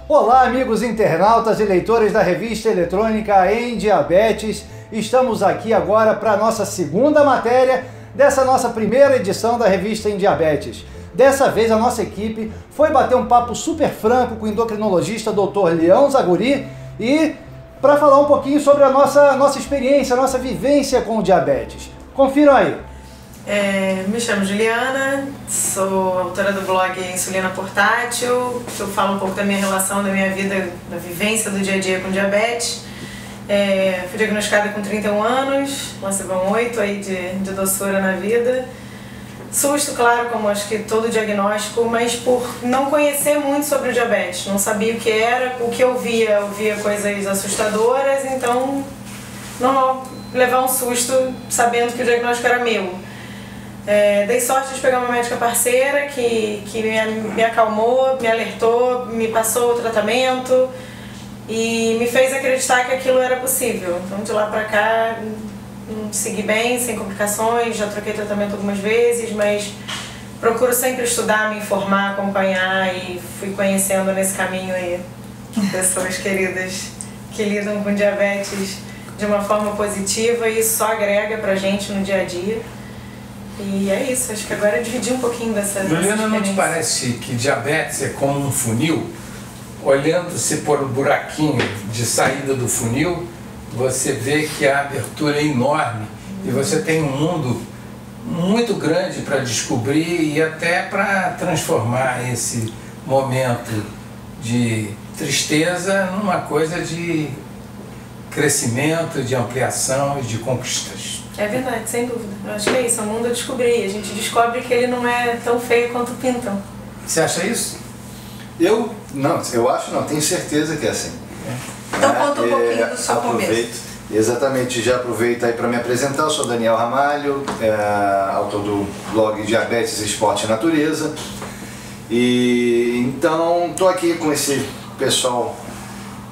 Olá, amigos internautas e leitores da revista eletrônica Em Diabetes. Estamos aqui agora para a nossa segunda matéria dessa nossa primeira edição da revista Em Diabetes. Dessa vez a nossa equipe foi bater um papo super franco com o endocrinologista Dr. Leão Zaguri e para falar um pouquinho sobre a nossa experiência, a nossa vivência com o diabetes. Confiram aí. Me chamo Juliana, sou autora do blog Insulina Portátil. Eu falo um pouco da minha relação, da minha vida, da vivência do dia a dia com diabetes. Fui diagnosticada com 31 anos, nossa, vão 8 aí de doçura na vida. Susto, claro, como acho que todo diagnóstico, mas por não conhecer muito sobre o diabetes, não sabia o que era, o que eu via coisas assustadoras, então normal levar um susto sabendo que o diagnóstico era meu. Dei sorte de pegar uma médica parceira que me acalmou, me alertou, me passou o tratamento e me fez acreditar que aquilo era possível. Então de lá pra cá segui bem, sem complicações, já troquei tratamento algumas vezes, mas procuro sempre estudar, me informar, acompanhar e fui conhecendo nesse caminho aí pessoas queridas que lidam com diabetes de uma forma positiva e isso só agrega pra gente no dia a dia. E é isso, acho que agora eu dividi um pouquinho dessa Juliana, não te parece que diabetes é como um funil? Olhando-se por um buraquinho de saída do funil, você vê que a abertura é enorme e você tem um mundo muito grande para descobrir e até para transformar esse momento de tristeza numa coisa de crescimento, de ampliação e de conquistas. É verdade, sem dúvida. Eu acho que é isso, é um mundo a descobrir. A gente descobre que ele não é tão feio quanto pintam. Você acha isso? Eu acho não, tenho certeza que é assim. Então conta um pouquinho do seu começo. Exatamente, já aproveito aí para me apresentar. Eu sou Daniel Ramalho, autor do blog Diabetes, Esporte e Natureza. E então estou aqui com esse pessoal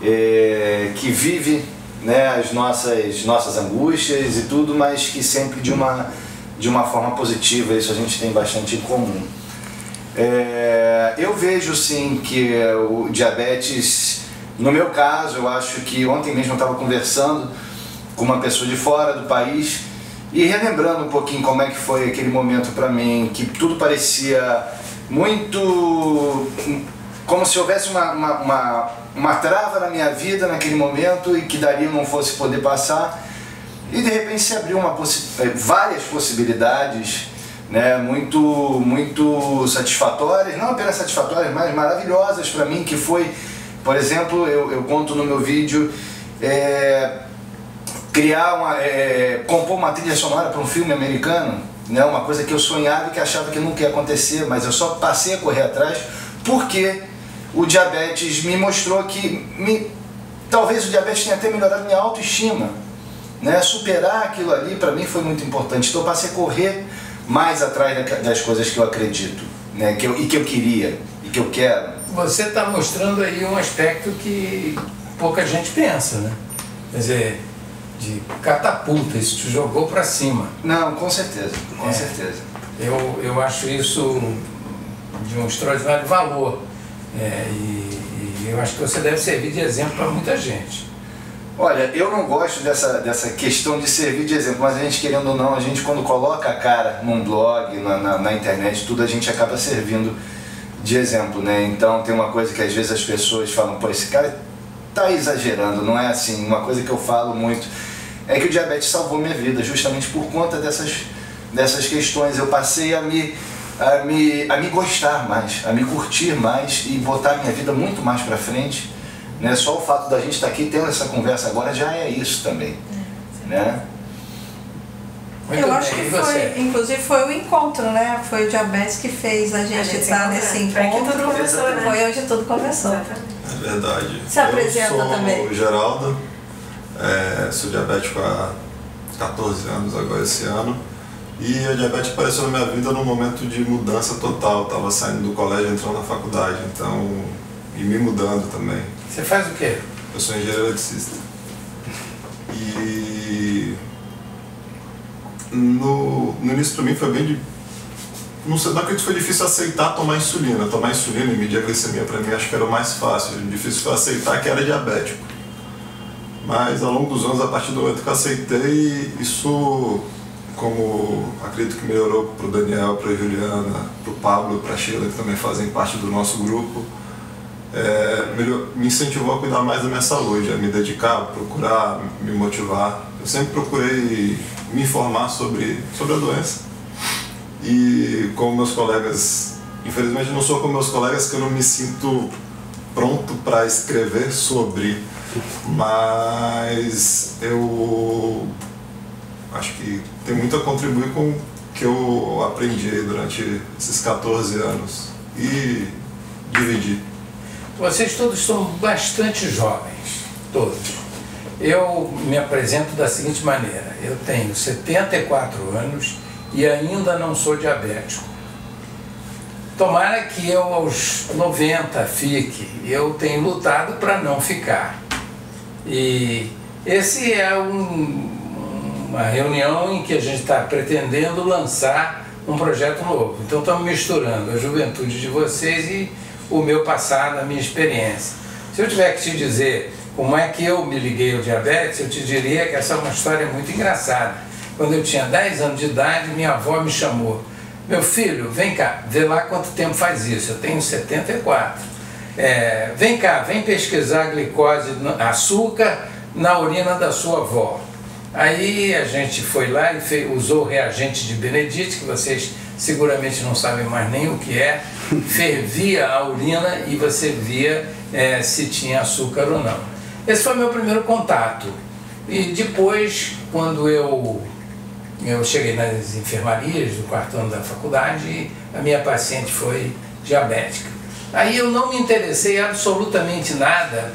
que vive, né, as nossas angústias e tudo, mas que sempre de uma forma positiva. Isso a gente tem bastante em comum. Eu vejo sim que o diabetes, no meu caso, eu acho que ontem mesmo eu estava conversando com uma pessoa de fora do país e relembrando um pouquinho como é que foi aquele momento para mim, que tudo parecia muito como se houvesse uma trava na minha vida naquele momento e que dali eu não fosse poder passar, e de repente se abriu várias possibilidades, né, muito satisfatórias, não apenas satisfatórias, mas maravilhosas para mim, que foi, por exemplo, eu conto no meu vídeo, compor uma trilha sonora para um filme americano, né, uma coisa que eu sonhava e que achava que nunca ia acontecer, mas eu só passei a correr atrás porque o diabetes me mostrou que talvez o diabetes tenha até melhorado minha autoestima, né? Superar aquilo ali para mim foi muito importante. Então eu passei a correr mais atrás das coisas que eu acredito, né? que eu queria e que eu quero. Você está mostrando aí um aspecto que pouca gente pensa, né? Quer dizer, de catapulta, isso te jogou para cima. Não, com certeza, com certeza. Eu acho isso de um extraordinário valor. E eu acho que você deve servir de exemplo para muita gente. Olha, eu não gosto dessa questão de servir de exemplo, mas a gente, querendo ou não, a gente quando coloca a cara num blog, na internet, tudo, a gente acaba servindo de exemplo, né? Então tem uma coisa que às vezes as pessoas falam, pô, esse cara tá exagerando, não é assim. Uma coisa que eu falo muito é que o diabetes salvou minha vida, justamente por conta dessas questões. Eu passei a me gostar mais, a me curtir mais e botar minha vida muito mais pra frente, né? Só o fato da gente estar aqui tendo essa conversa agora já é isso também, né? Eu acho que foi, inclusive foi o encontro, né? Foi o diabetes que fez a gente estar nesse encontro. Foi onde tudo começou. É verdade. Se apresenta também. Eu sou o Geraldo, sou diabético há 14 anos agora esse ano. E a diabetes apareceu na minha vida num momento de mudança total. Eu estava saindo do colégio, entrando na faculdade, então, e me mudando também. Você faz o quê? Eu sou engenheiro eletricista. E no início para mim foi não acredito que foi difícil aceitar tomar insulina. Tomar insulina e medir a glicemia para mim acho que era o mais fácil. O difícil foi aceitar que era diabético. Mas ao longo dos anos, a partir do momento que eu aceitei, isso, como acredito que melhorou para o Daniel, para a Juliana, para o Pablo, para a Sheila, que também fazem parte do nosso grupo, me incentivou a cuidar mais da minha saúde, a me dedicar, a procurar, me motivar. Eu sempre procurei me informar sobre a doença. E como meus colegas, infelizmente não sou como meus colegas, que eu não me sinto pronto para escrever sobre, mas eu acho que tem muito a contribuir com o que eu aprendi durante esses 14 anos e dividir. Vocês todos são bastante jovens, todos. Eu me apresento da seguinte maneira: eu tenho 74 anos e ainda não sou diabético. Tomara que eu aos 90 fique. Eu tenho lutado para não ficar. E esse é uma reunião em que a gente está pretendendo lançar um projeto novo. Então estamos misturando a juventude de vocês e o meu passado, a minha experiência. Se eu tiver que te dizer como é que eu me liguei ao diabetes, eu te diria que essa é uma história muito engraçada. Quando eu tinha 10 anos de idade, minha avó me chamou: meu filho, vem cá, vê lá quanto tempo faz isso, eu tenho 74. Vem cá, vem pesquisar a glicose, açúcar na urina da sua avó. Aí a gente foi lá e usou o reagente de Benedite, que vocês seguramente não sabem mais nem o que é, fervia a urina e você via se tinha açúcar ou não. Esse foi meu primeiro contato. E depois, quando eu cheguei nas enfermarias do 4º ano da faculdade, a minha paciente foi diabética. Aí eu não me interessei absolutamente nada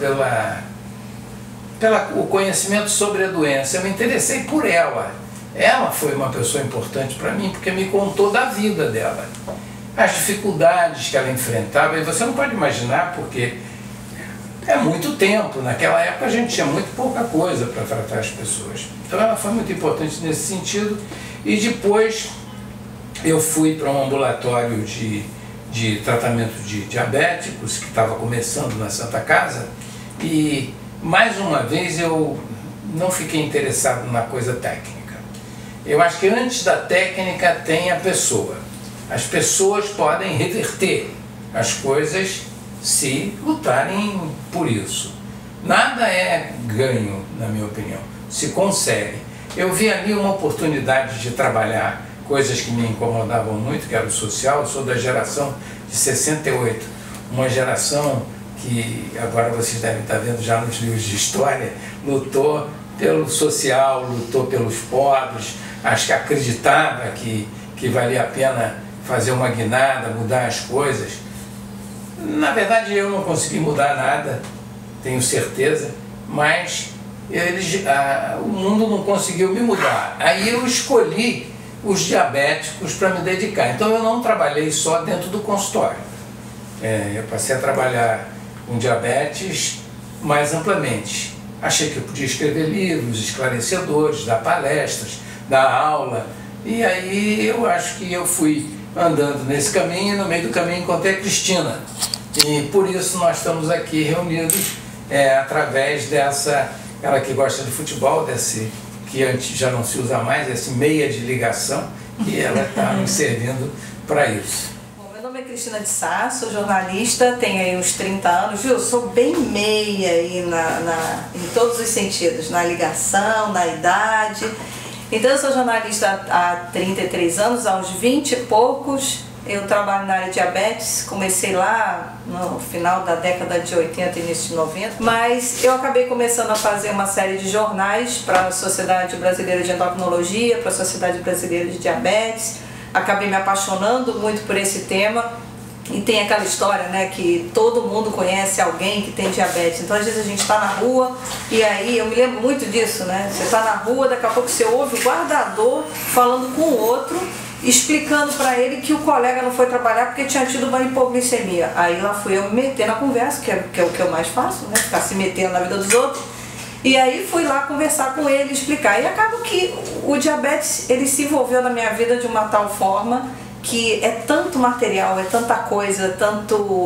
pelo conhecimento sobre a doença, eu me interessei por ela. Ela foi uma pessoa importante para mim porque me contou da vida dela, as dificuldades que ela enfrentava, e você não pode imaginar porque é muito tempo, naquela época a gente tinha muito pouca coisa para tratar as pessoas. Então ela foi muito importante nesse sentido. E depois eu fui para um ambulatório de tratamento de diabéticos, que estava começando na Santa Casa, e mais uma vez eu não fiquei interessado na coisa técnica. Eu acho que antes da técnica tem a pessoa. As pessoas podem reverter as coisas se lutarem por isso. Nada é ganho, na minha opinião, se consegue. Eu vi ali uma oportunidade de trabalhar coisas que me incomodavam muito, que era o social. Eu sou da geração de 68, uma geração que, agora vocês devem estar vendo já nos livros de história, lutou pelo social, lutou pelos pobres, acho que acreditava que valia a pena fazer uma guinada, mudar as coisas. Na verdade eu não consegui mudar nada, tenho certeza, mas o mundo não conseguiu me mudar. Aí eu escolhi os diabéticos para me dedicar. Então eu não trabalhei só dentro do consultório. Eu passei a trabalhar com diabetes mais amplamente. Achei que eu podia escrever livros esclarecedores, dar palestras, dar aula. E aí eu acho que eu fui andando nesse caminho, e no meio do caminho encontrei a Cristina. E por isso nós estamos aqui reunidos através dessa, ela que gosta de futebol, desse que antes já não se usa mais, esse meia de ligação, e ela está nos servindo para isso. Bom, meu nome é Cristina de Sá, sou jornalista, tenho aí uns 30 anos, viu? Sou bem meia aí em todos os sentidos, na ligação, na idade. Então eu sou jornalista há 33 anos, há uns 20 e poucos. Eu trabalho na área de diabetes, comecei lá no final da década de 80 e início de 90, mas eu acabei começando a fazer uma série de jornais para a Sociedade Brasileira de Endocrinologia, para a Sociedade Brasileira de Diabetes. Acabei me apaixonando muito por esse tema. E tem aquela história, né, que todo mundo conhece alguém que tem diabetes. Então às vezes a gente está na rua e aí, eu me lembro muito disso, né? Você está na rua, daqui a pouco você ouve o guardador falando com o outro, explicando para ele que o colega não foi trabalhar porque tinha tido uma hipoglicemia. Aí lá fui eu me meter na conversa, que é o que eu mais faço, né? Ficar se metendo na vida dos outros. E aí fui lá conversar com ele, explicar. E acaba que o diabetes, ele se envolveu na minha vida de uma tal forma que é tanto material, é tanta coisa, tanto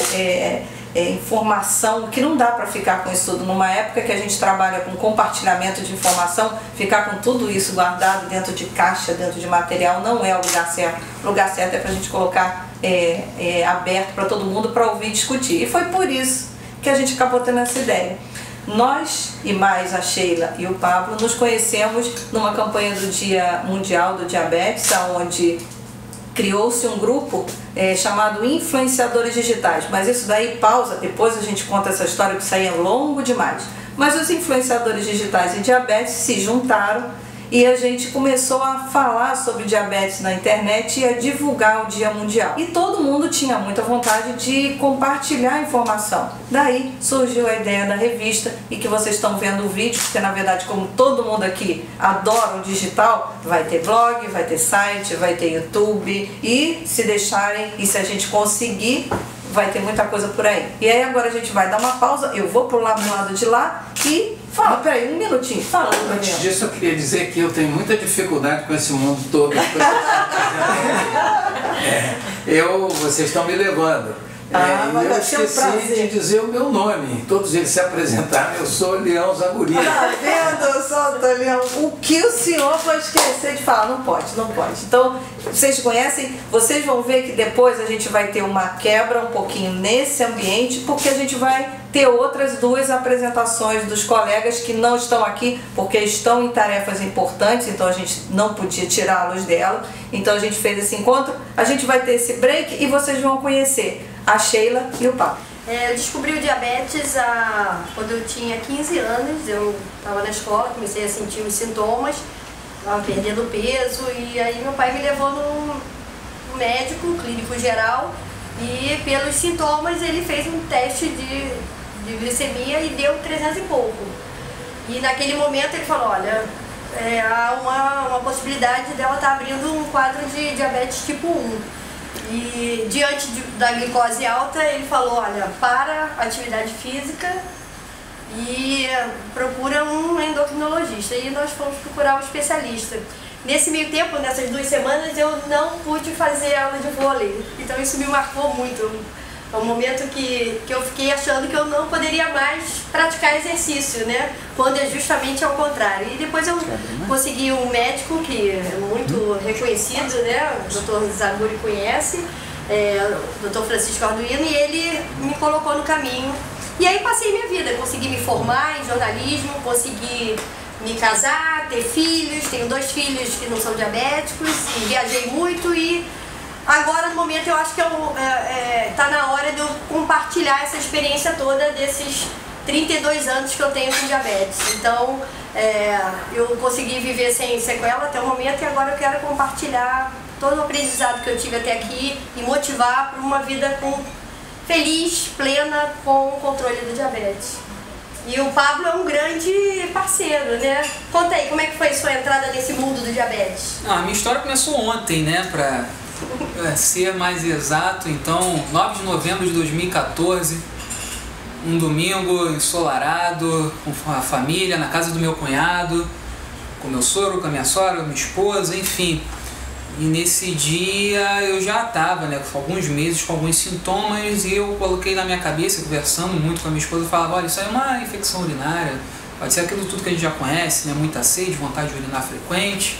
informação, que não dá para ficar com isso tudo. Numa época que a gente trabalha com compartilhamento de informação, ficar com tudo isso guardado dentro de caixa, dentro de material, não é o lugar certo. O lugar certo é para a gente colocar aberto para todo mundo para ouvir e discutir. E foi por isso que a gente acabou tendo essa ideia. Nós, e mais a Sheila e o Pablo, nos conhecemos numa campanha do Dia Mundial do Diabetes, onde criou-se um grupo chamado Influenciadores Digitais. Mas isso daí pausa, depois a gente conta essa história, que isso aí é longo demais. Mas os influenciadores digitais e diabetes se juntaram e a gente começou a falar sobre diabetes na internet e a divulgar o Dia Mundial. E todo mundo tinha muita vontade de compartilhar informação. Daí surgiu a ideia da revista, e que vocês estão vendo o vídeo, porque na verdade, como todo mundo aqui adora o digital, vai ter blog, vai ter site, vai ter YouTube, e se deixarem, e se a gente conseguir, vai ter muita coisa por aí. E aí agora a gente vai dar uma pausa, eu vou pro lado de lá e fala, peraí, um minutinho, fala. Antes disso eu queria dizer que eu tenho muita dificuldade com esse mundo todo. Vocês estão me levando. Eu esqueci de dizer o meu nome. Todos eles se apresentaram, eu sou Leão Zamburini. Tá vendo, Solta Leão? O que o senhor vai esquecer de falar? Não pode. Então, vocês conhecem, vocês vão ver que depois a gente vai ter uma quebra um pouquinho nesse ambiente, porque a gente vai ter outras duas apresentações dos colegas que não estão aqui, porque estão em tarefas importantes, então a gente não podia tirá-los dela. Então a gente fez esse encontro, a gente vai ter esse break e vocês vão conhecer a Sheila e o Pablo. Eu descobri o diabetes quando eu tinha 15 anos, eu estava na escola, comecei a sentir os sintomas, estava perdendo peso, e aí meu pai me levou no médico, clínico geral, e pelos sintomas ele fez um teste de glicemia e deu 300 e pouco. E naquele momento ele falou, olha, há uma possibilidade dela estar abrindo um quadro de diabetes tipo 1. E diante da glicose alta, ele falou, olha, para a atividade física e procura um endocrinologista. E nós fomos procurar um especialista. Nesse meio tempo, nessas 2 semanas, eu não pude fazer aula de vôlei. Então isso me marcou muito. É um momento que eu fiquei achando que eu não poderia mais praticar exercício, né? Quando é justamente ao contrário. E depois eu consegui um médico que é muito reconhecido, né? O Dr. Zaguri conhece, o Dr. Francisco Arduino, e ele me colocou no caminho. E aí passei minha vida, consegui me formar em jornalismo, consegui me casar, ter filhos, tenho 2 filhos que não são diabéticos, e viajei muito, e agora, no momento, eu acho que tá na hora de eu compartilhar essa experiência toda desses 32 anos que eu tenho com diabetes. Então, eu consegui viver sem sequela até o momento, e agora eu quero compartilhar todo o aprendizado que eu tive até aqui e motivar para uma vida feliz, plena, com o controle do diabetes. E o Pablo é um grande parceiro, né? Conta aí, como é que foi a sua entrada nesse mundo do diabetes? A minha história começou ontem, né? Pra ser mais exato, então, 9 de novembro de 2014, um domingo ensolarado, com a família, na casa do meu cunhado, com meu sogro, com a minha sogra, minha esposa, enfim. E nesse dia eu já estava, né, com alguns meses com alguns sintomas, e eu coloquei na minha cabeça, conversando muito com a minha esposa, eu falava, olha, isso aí é uma infecção urinária, pode ser aquilo tudo que a gente já conhece, né, muita sede, vontade de urinar frequente.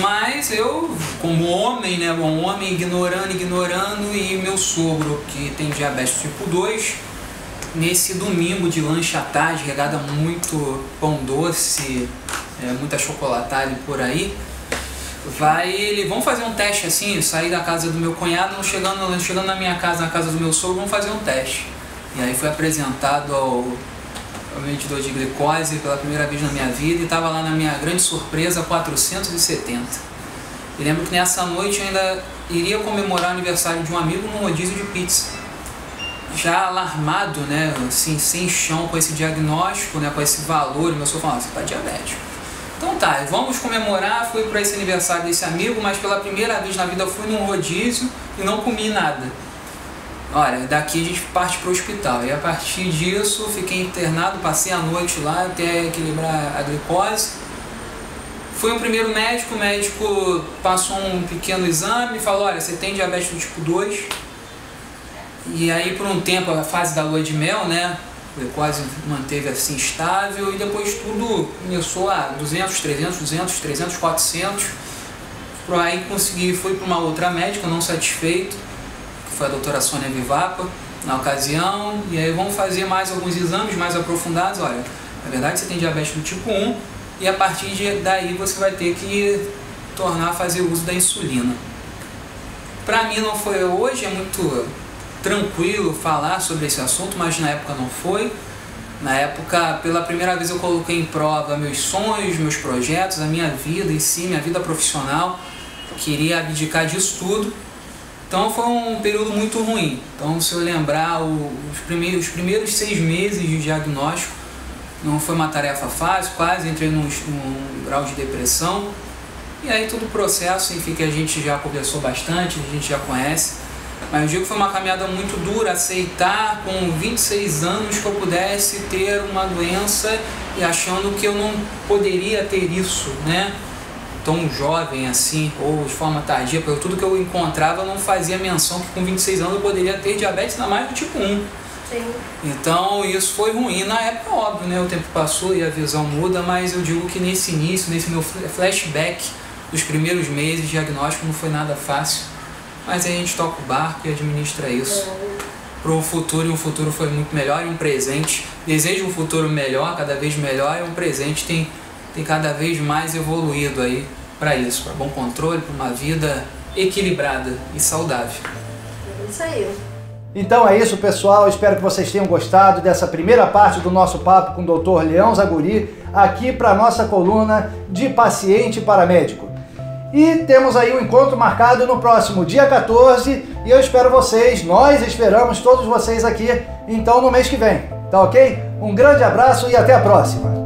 Mas eu, como homem, né, um homem ignorando, e meu sogro, que tem diabetes tipo 2, nesse domingo de lanche à tarde, regada muito pão doce, muita chocolatada por aí, vamos fazer um teste assim, sair da casa do meu cunhado, chegando na minha casa, na casa do meu sogro, vamos fazer um teste. E aí foi apresentado ao medidor de glicose pela primeira vez na minha vida, e estava lá, na minha grande surpresa, 470. E lembro que nessa noite eu ainda iria comemorar o aniversário de um amigo num rodízio de pizza. Já alarmado, né, assim, sem chão com esse diagnóstico, né, com esse valor, e meu sogro falou, você está diabético. Então tá, vamos comemorar, fui para esse aniversário desse amigo, mas pela primeira vez na vida eu fui num rodízio e não comi nada. Olha, daqui a gente parte para o hospital, e a partir disso fiquei internado, passei a noite lá até equilibrar a glicose. Fui ao primeiro médico, o médico passou um pequeno exame e falou, olha, você tem diabetes do tipo 2. E aí por um tempo, a fase da lua de mel, né, a glicose manteve assim estável e depois tudo começou a 200, 300, 200, 300, 400. Por aí fui para uma outra médica, não satisfeito, que foi a doutora Sônia Vivapa, na ocasião, e aí vamos fazer mais alguns exames mais aprofundados, olha, na verdade você tem diabetes do tipo 1, e a partir daí você vai ter que fazer uso da insulina. Para mim não foi hoje, é muito tranquilo falar sobre esse assunto, mas na época não foi. Na época, pela primeira vez eu coloquei em prova meus sonhos, meus projetos, a minha vida em si, minha vida profissional. Queria abdicar disso tudo. Então foi um período muito ruim. Então se eu lembrar, os primeiros 6 meses de diagnóstico não foi uma tarefa fácil, quase entrei num grau de depressão. E aí todo o processo, enfim, que a gente já conversou bastante, a gente já conhece. Mas eu digo que foi uma caminhada muito dura, aceitar com 26 anos que eu pudesse ter uma doença e achando que eu não poderia ter isso, né? Tão jovem assim, ou de forma tardia, porque tudo que eu encontrava não fazia menção que com 26 anos eu poderia ter diabetes, ainda mais do tipo 1. Sim. Então isso foi ruim. Na época, óbvio, né? O tempo passou e a visão muda, mas eu digo que nesse início, nesse meu flashback dos primeiros meses de diagnóstico não foi nada fácil. Mas aí a gente toca o barco e administra isso para o futuro, e um futuro foi muito melhor, e um presente. Desejo um futuro melhor, cada vez melhor, e um presente tem cada vez mais evoluído aí para isso, para bom controle, para uma vida equilibrada e saudável. É isso aí. Então é isso, pessoal. Espero que vocês tenham gostado dessa primeira parte do nosso papo com o Dr. Leão Zaguri, aqui para a nossa coluna de paciente para médico. E temos aí um encontro marcado no próximo dia 14 e eu espero vocês, nós esperamos todos vocês aqui, então no mês que vem, tá ok? Um grande abraço e até a próxima!